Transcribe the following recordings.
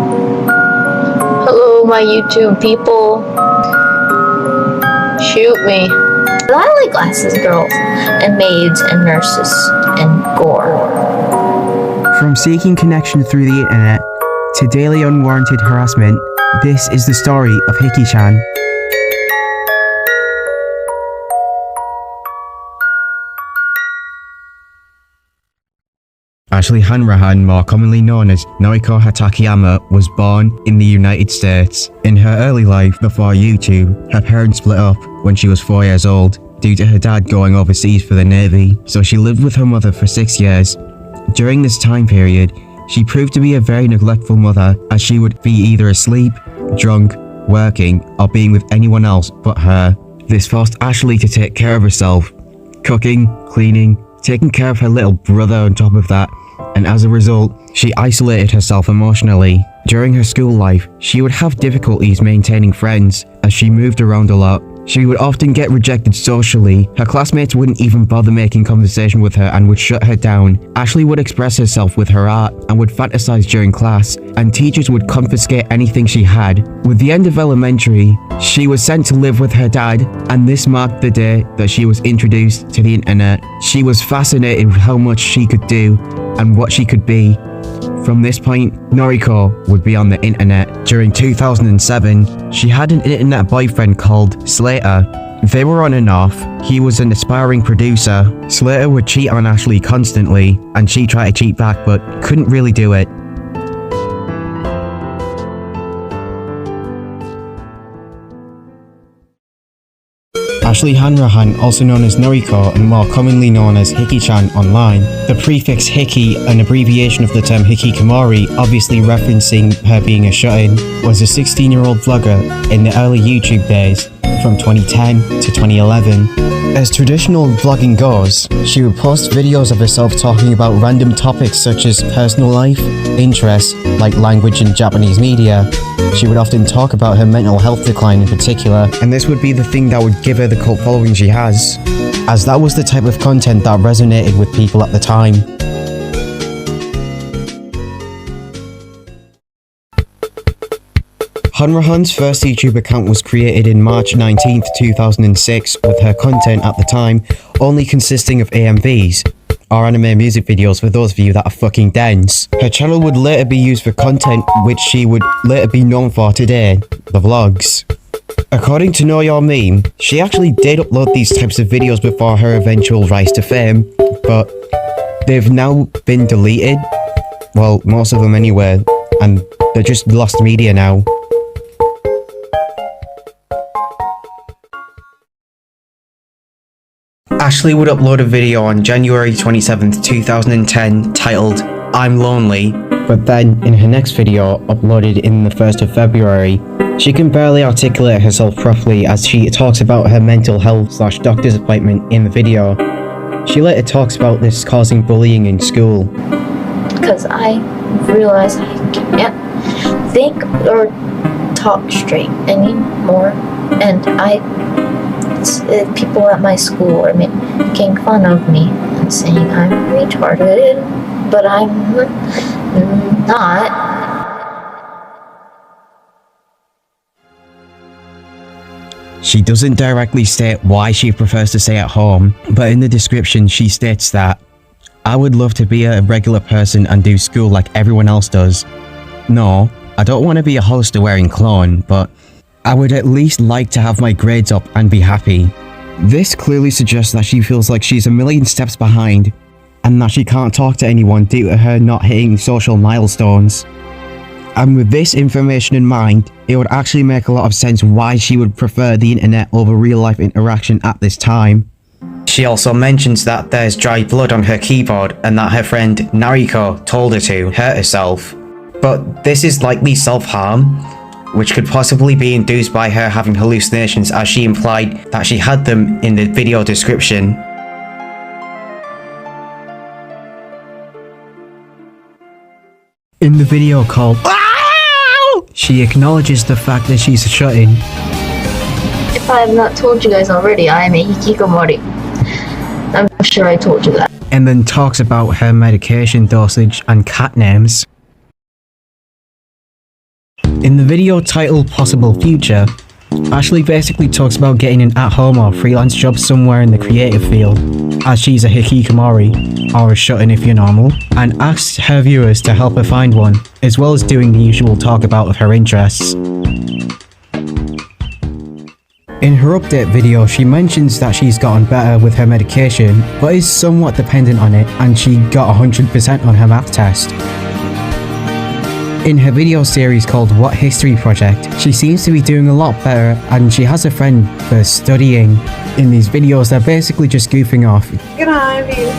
Hello, my YouTube people. Shoot me. But I like glasses girls, and maids, and nurses, and gore. From seeking connection through the internet to daily unwarranted harassment, this is the story of Hikichan. Ashley Hanrahan, more commonly known as Noriko Hatakeyama, was born in the United States. In her early life, before YouTube, her parents split up when she was 4 years old due to her dad going overseas for the Navy, so she lived with her mother for 6 years. During this time period, she proved to be a very neglectful mother, as she would be either asleep, drunk, working, or being with anyone else but her. This forced Ashley to take care of herself, cooking, cleaning, taking care of her little brother on top of that, and as a result, she isolated herself emotionally. During her school life, she would have difficulties maintaining friends, as she moved around a lot. She would often get rejected socially. Her classmates wouldn't even bother making conversation with her and would shut her down. Ashley would express herself with her art and would fantasize during class, and teachers would confiscate anything she had. With the end of elementary, she was sent to live with her dad, and this marked the day that she was introduced to the internet. She was fascinated with how much she could do and what she could be. From this point, Noriko would be on the internet. During 2007, she had an internet boyfriend called Slater. They were on and off. He was an aspiring producer. Slater would cheat on Ashley constantly, and she tried to cheat back but couldn't really do it. Ashley Hanrahan, also known as Noriko and more commonly known as Hikichan online. The prefix Hiki, an abbreviation of the term hikikomori, obviously referencing her being a shut-in, was a 16-year-old vlogger in the early YouTube days, from 2010 to 2011. As traditional vlogging goes, she would post videos of herself talking about random topics such as personal life, interests, like language and Japanese media. She would often talk about her mental health decline in particular, and this would be the thing that would give her the cult following she has, as that was the type of content that resonated with people at the time. Hanrahan's first YouTube account was created in March 19th, 2006, with her content at the time only consisting of AMVs, or anime music videos for those of you that are fucking dense. Her channel would later be used for content which she would later be known for today, the vlogs. According to Know Your Meme, she actually did upload these types of videos before her eventual rise to fame, but they've now been deleted. Well, most of them anyway, and they're just lost media now. Ashley would upload a video on January 27th, 2010 titled I'm Lonely, but then in her next video, uploaded in the 1st of February, she can barely articulate herself properly as she talks about her mental health / doctor's appointment in the video. She later talks about this causing bullying in school. Because I realize I can't think or talk straight anymore, and people at my school are making fun of me and saying I'm retarded, but I'm not. She doesn't directly state why she prefers to stay at home, but in the description she states that, I would love to be a regular person and do school like everyone else does. No, I don't want to be a Hollister-wearing clone, but I would at least like to have my grades up and be happy. This clearly suggests that she feels like she's a million steps behind, and that she can't talk to anyone due to her not hitting social milestones. And with this information in mind, it would actually make a lot of sense why she would prefer the internet over real-life interaction at this time. She also mentions that there's dry blood on her keyboard and that her friend Nariko told her to hurt herself. But this is likely self-harm, which could possibly be induced by her having hallucinations, as she implied that she had them in the video description. In the video called she acknowledges the fact that she's a shut-in. If I have not told you guys already, I am a hikikomori. I'm sure I told you that. And then talks about her medication dosage and cat names. video titled Possible Future, Ashley basically talks about getting an at-home or freelance job somewhere in the creative field, as she's a hikikomori, or a shut-in if you're normal, and asks her viewers to help her find one, as well as doing the usual talk about of her interests. In her update video, she mentions that she's gotten better with her medication, but is somewhat dependent on it, and she got 100% on her math test. In her video series called What History Project, she seems to be doing a lot better, and she has a friend for studying. In these videos, they're basically just goofing off. Good eye, baby.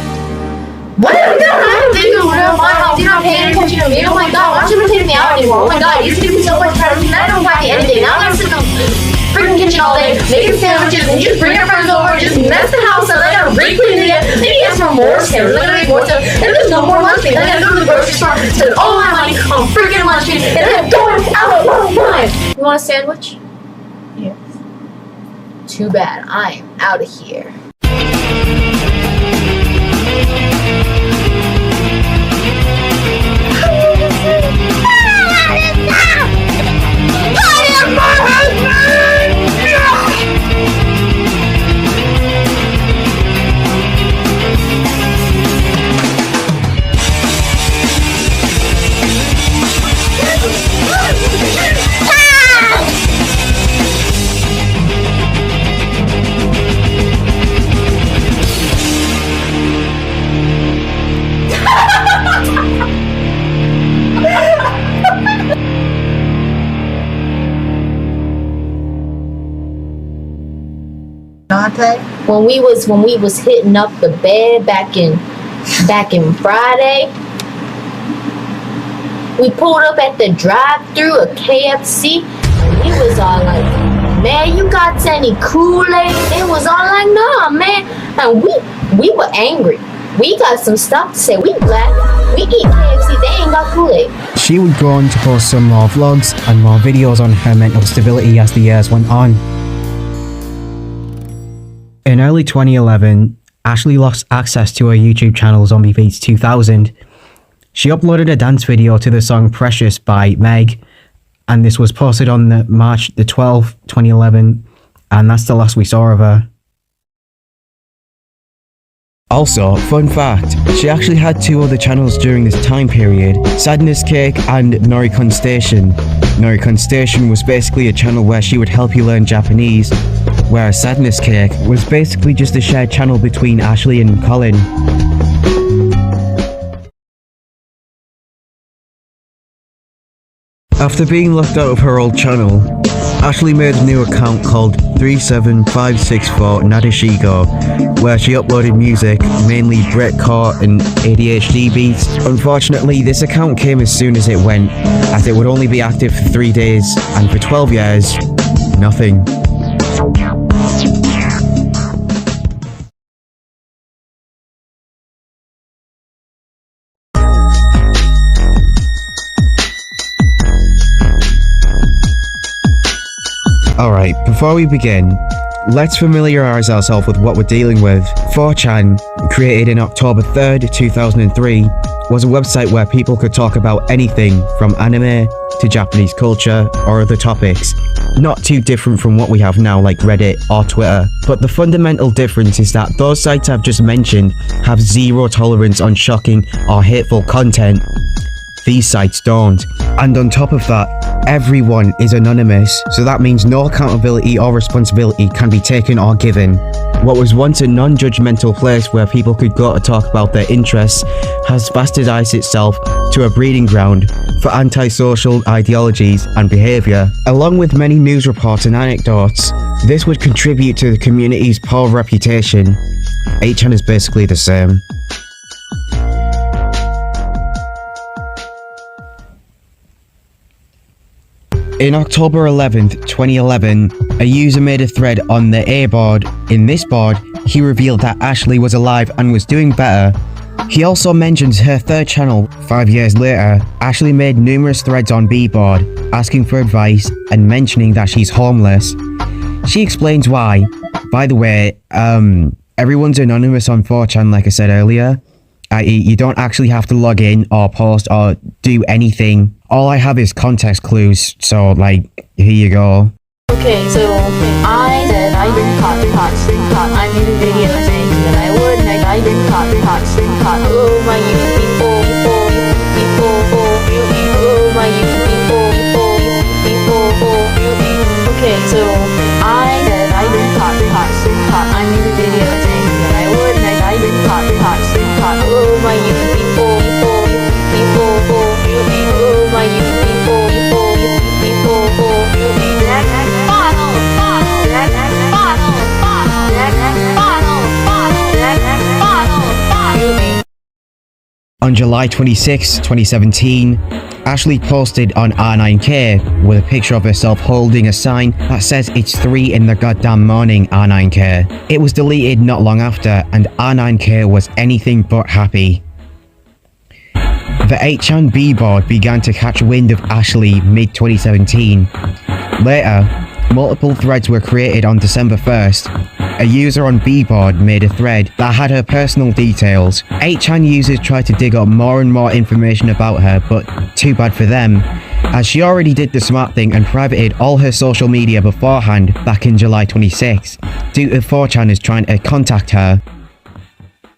What? I'm thinking real fun. You're not paying attention to me. Oh my god, why don't you even take me out anymore? Oh my god, you used to give me so much time. Now I don't buy me anything. Now I'm gonna sit in the freaking kitchen all day, making sandwiches, and you just bring your friends over and just mess the house up. I gotta re-clean it again. Maybe ask for more sandwiches. I gotta make more sandwiches. And there's no more lunch meat. I gotta go to the grocery store, spend all my money on freaking lunch meat, and then I'm going out a long time. You want a sandwich? Yes. Too bad. I am out of here. When we was hitting up the bed back in Friday, we pulled up at the drive-thru of KFC, and he was all like, "Man, you got any Kool-Aid?" It was all like, "Nah, man." And we were angry. We got some stuff to say. We black. We eat KFC. They ain't got Kool-Aid. She would go on to post some more vlogs and more videos on her mental stability as the years went on. In early 2011, Ashley lost access to her YouTube channel zombiebeatz2000. She uploaded a dance video to the song Precious by Meg, and this was posted on March the 12th, 2011, and that's the last we saw of her. Also, fun fact, she actually had two other channels during this time period, Sadness Cake and Noricon Station. Noricon Station was basically a channel where she would help you learn Japanese, whereas Sadness Cake was basically just a shared channel between Ashley and Colin. After being locked out of her old channel, Ashley made a new account called 37564 Nadishigo, where she uploaded music, mainly Britcore and ADHD beats. Unfortunately, this account came as soon as it went, as it would only be active for 3 days, and for 12 years, nothing. Alright, before we begin, let's familiarise ourselves with what we're dealing with. 4chan, created in October 3rd, 2003, was a website where people could talk about anything from anime to Japanese culture or other topics. Not too different from what we have now like Reddit or Twitter, but the fundamental difference is that those sites I've just mentioned have zero tolerance on shocking or hateful content. These sites don't. And on top of that, everyone is anonymous, so that means no accountability or responsibility can be taken or given. What was once a non-judgmental place where people could go to talk about their interests has bastardized itself to a breeding ground for antisocial ideologies and behaviour. Along with many news reports and anecdotes, this would contribute to the community's poor reputation. 8chan is basically the same. In October 11th, 2011, a user made a thread on the A board. In this board, he revealed that Ashley was alive and was doing better. He also mentions her third channel. 5 years later, Ashley made numerous threads on B board, asking for advice and mentioning that she's homeless. She explains why. By the way, everyone's anonymous on 4chan like I said earlier, i.e. you don't actually have to log in or post or do anything. All I have is context clues, so like, here you go. Okay, so I said I didn't caught. I made a video saying that I would, and I didn't caught. Oh my YouTube people, oh my YouTube people. Okay, so I said I didn't caught. I made a video saying that I would, and I didn't caught. Oh my YouTube people, oh my YouTube people. On July 26, 2017, Ashley posted on R9K with a picture of herself holding a sign that says it's 3 in the goddamn morning, R9K. It was deleted not long after, and R9K was anything but happy. The 8chan B-board began to catch wind of Ashley mid-2017. Later, multiple threads were created on December 1st. A user on B-board made a thread that had her personal details. 8chan users tried to dig up more and more information about her, but too bad for them, as she already did the smart thing and privated all her social media beforehand back in July 26, due to 4chaners trying to contact her.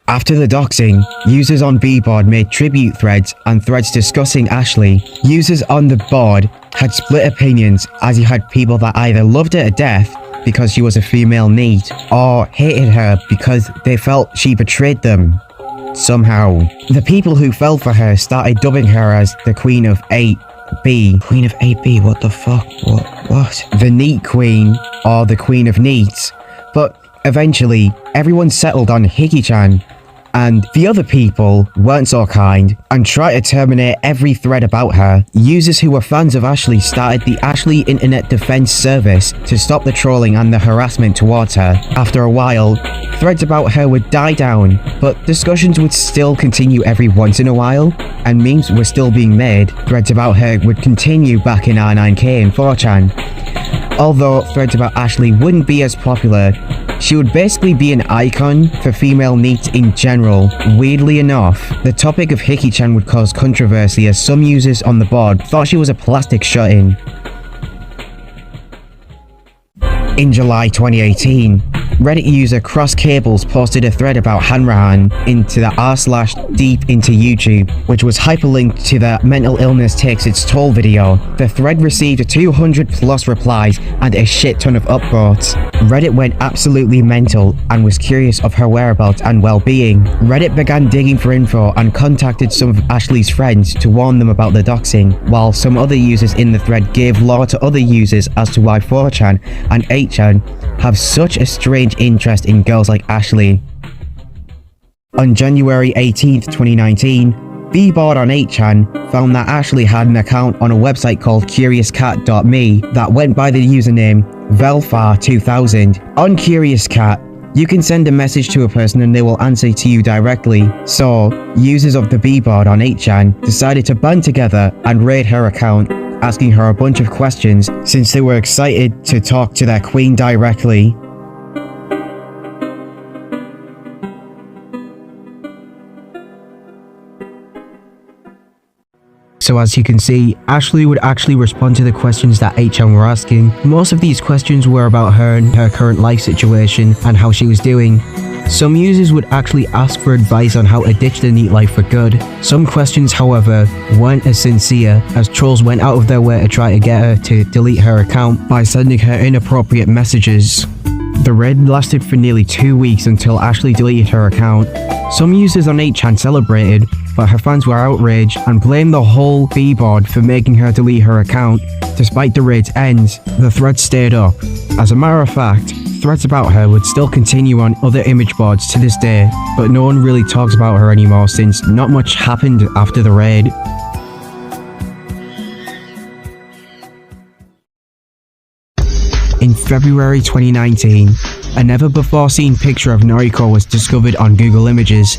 After the doxing, users on B-board made tribute threads and threads discussing Ashley. Users on the board had split opinions, as you had people that either loved her to death because she was a female NEET, or hated her because they felt she betrayed them somehow. The people who fell for her started dubbing her as the Queen of 8B. Queen of 8B, what the fuck? What? The NEET Queen, or the Queen of NEETs. But eventually, everyone settled on Hikichan, and the other people weren't so kind and tried to terminate every thread about her. Users who were fans of Ashley started the Ashley Internet Defense Service to stop the trolling and the harassment towards her. After a while, threads about her would die down, but discussions would still continue every once in a while, and memes were still being made. Threads about her would continue back in R9K and 4chan. Although threads about Ashley wouldn't be as popular, she would basically be an icon for female NEETs in general. Weirdly enough, the topic of Hikichan would cause controversy, as some users on the board thought she was a plastic shut-in. In July 2018, Reddit user Cross Cables posted a thread about Hanrahan into the r/deep into YouTube, which was hyperlinked to the Mental Illness Takes Its Toll video. The thread received 200 plus replies and a shit ton of upvotes. Reddit went absolutely mental and was curious of her whereabouts and well-being. Reddit began digging for info and contacted some of Ashley's friends to warn them about the doxing, while some other users in the thread gave lore to other users as to why 4chan and 8chan have such a strange interest in girls like Ashley. On January 18th, 2019, B-board on 8chan found that Ashley had an account on a website called CuriousCat.me that went by the username Velfar2000. On CuriousCat, you can send a message to a person and they will answer to you directly. So, users of the B-board on 8chan decided to band together and raid her account, asking her a bunch of questions since they were excited to talk to their queen directly. So as you can see, Ashley would actually respond to the questions that 8chan were asking. Most of these questions were about her and her current life situation and how she was doing. Some users would actually ask for advice on how to ditch the NEET life for good. Some questions, however, weren't as sincere, as trolls went out of their way to try to get her to delete her account by sending her inappropriate messages. The raid lasted for nearly 2 weeks until Ashley deleted her account. Some users on 8chan celebrated, but her fans were outraged and blamed the whole B-board for making her delete her account. Despite the raid's end, the thread stayed up. As a matter of fact, threads about her would still continue on other image boards to this day, but no one really talks about her anymore since not much happened after the raid. In February 2019, a never-before-seen picture of Noriko was discovered on Google Images.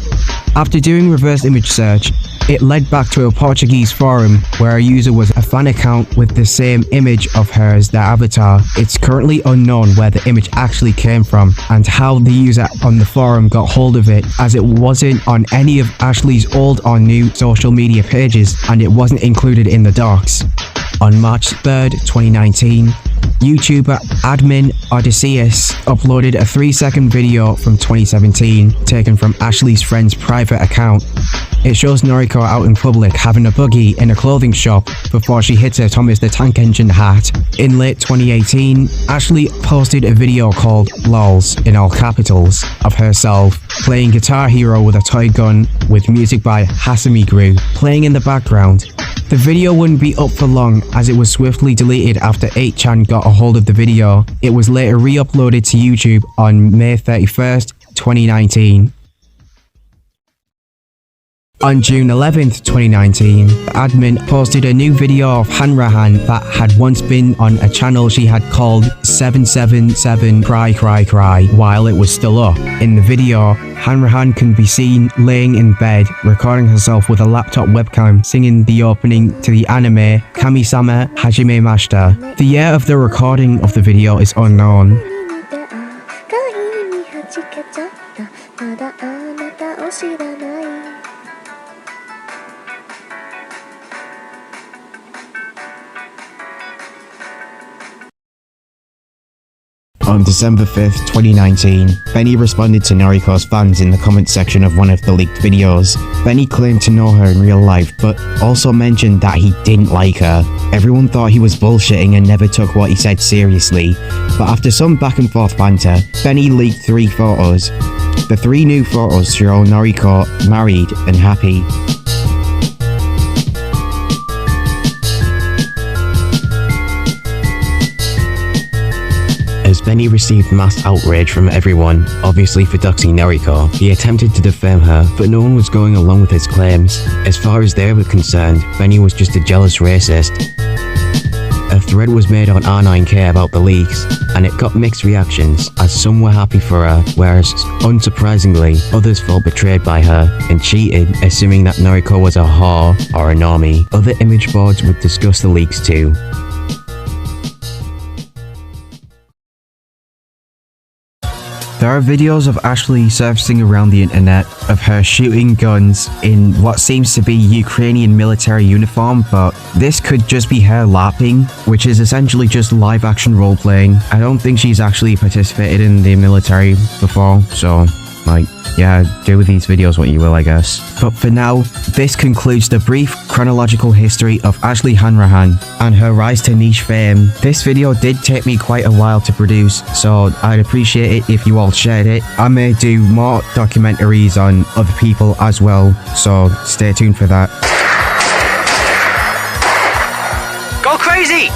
After doing reverse image search, it led back to a Portuguese forum where a user was a fan account with the same image of her as their avatar. It's currently unknown where the image actually came from and how the user on the forum got hold of it, as it wasn't on any of Ashley's old or new social media pages and it wasn't included in the docs. On March 3rd, 2019, YouTuber Admin Odysseus uploaded a 3-second video from 2017 taken from Ashley's friend's private account. It shows Noriko out in public having a buggy in a clothing shop before she hits her Thomas the Tank Engine hat. In late 2018, Ashley posted a video called LOLs in all capitals of herself playing Guitar Hero with a toy gun with music by Hasami Gru playing in the background. The video wouldn't be up for long as it was swiftly deleted after 8chan got a hold of the video. It was later re-uploaded to YouTube on May 31st, 2019. On June 11th, 2019, Admin posted a new video of Hanrahan that had once been on a channel she had called 777 Cry Cry Cry while it was still up. In the video, Hanrahan can be seen laying in bed, recording herself with a laptop webcam, singing the opening to the anime Kami-sama Hajime Mashita. The year of the recording of the video is unknown. On December 5th, 2019, Benny responded to Noriko's fans in the comment section of one of the leaked videos. Benny claimed to know her in real life, but also mentioned that he didn't like her. Everyone thought he was bullshitting and never took what he said seriously, but after some back and forth banter, Benny leaked 3 photos. The 3 new photos show Noriko married and happy. As Benny received mass outrage from everyone, obviously for doxing Noriko, he attempted to defame her, but no one was going along with his claims. As far as they were concerned, Benny was just a jealous racist. A thread was made on R9K about the leaks, and it got mixed reactions, as some were happy for her, whereas, unsurprisingly, others felt betrayed by her and cheated, assuming that Noriko was a whore or a normie. Other image boards would discuss the leaks too. There are videos of Ashley surfacing around the internet of her shooting guns in what seems to be Ukrainian military uniform, but this could just be her LARPing, which is essentially just live action role playing. I don't think she's actually participated in the military before, so yeah, do with these videos what you will, I guess. But for now, this concludes the brief chronological history of Ashley Hanrahan and her rise to niche fame. This video did take me quite a while to produce, so I'd appreciate it if you all shared it. I may do more documentaries on other people as well, so stay tuned for that. Go crazy!